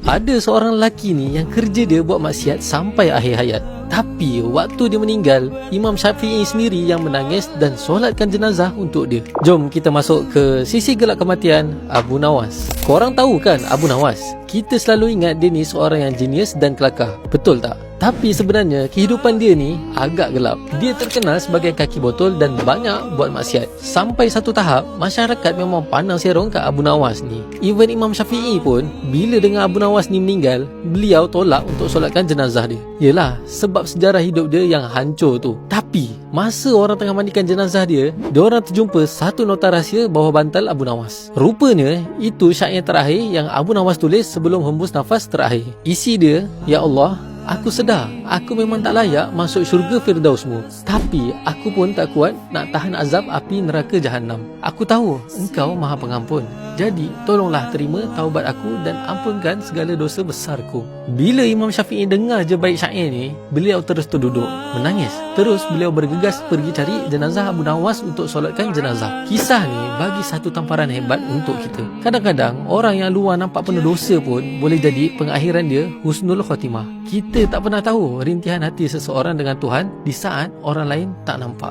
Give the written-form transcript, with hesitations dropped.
Ada seorang lelaki ni yang kerja dia buat maksiat sampai akhir hayat. Tapi waktu dia meninggal, Imam Syafi'i sendiri yang menangis dan solatkan jenazah untuk dia. Jom kita masuk ke sisi gelap kematian Abu Nawas. Korang tahu kan Abu Nawas? Kita selalu ingat dia ni seorang yang jenius dan kelakar, betul tak? Tapi sebenarnya kehidupan dia ni agak gelap. Dia terkenal sebagai kaki botol dan banyak buat maksiat. Sampai satu tahap, masyarakat memang pandang serong kat Abu Nawas ni. Even Imam Syafi'i pun, bila dengar Abu Nawas ni meninggal, beliau tolak untuk solatkan jenazah dia. Yelah, sebab sejarah hidup dia yang hancur tu. Tapi, masa orang tengah mandikan jenazah dia, diorang terjumpa satu nota rahsia bawah bantal Abu Nawas. Rupanya, itu syair terakhir yang Abu Nawas tulis sebelum hembus nafas terakhir. Isi dia, "Ya Allah, aku sedar, aku memang tak layak masuk syurga Firdausmu. Tapi, aku pun tak kuat nak tahan azab api neraka Jahannam. Aku tahu, Engkau Maha Pengampun. Jadi, tolonglah terima taubat aku dan ampunkan segala dosa besarku." Bila Imam Syafi'i dengar je bait syair ni, beliau terus terduduk, menangis. Terus beliau bergegas pergi cari jenazah Abu Nawas untuk solatkan jenazah. Kisah ni bagi satu tamparan hebat untuk kita. Kadang-kadang, orang yang luar nampak penuh dosa pun boleh jadi pengakhiran dia husnul khotimah. Kita tak pernah tahu rintihan hati seseorang dengan Tuhan di saat orang lain tak nampak.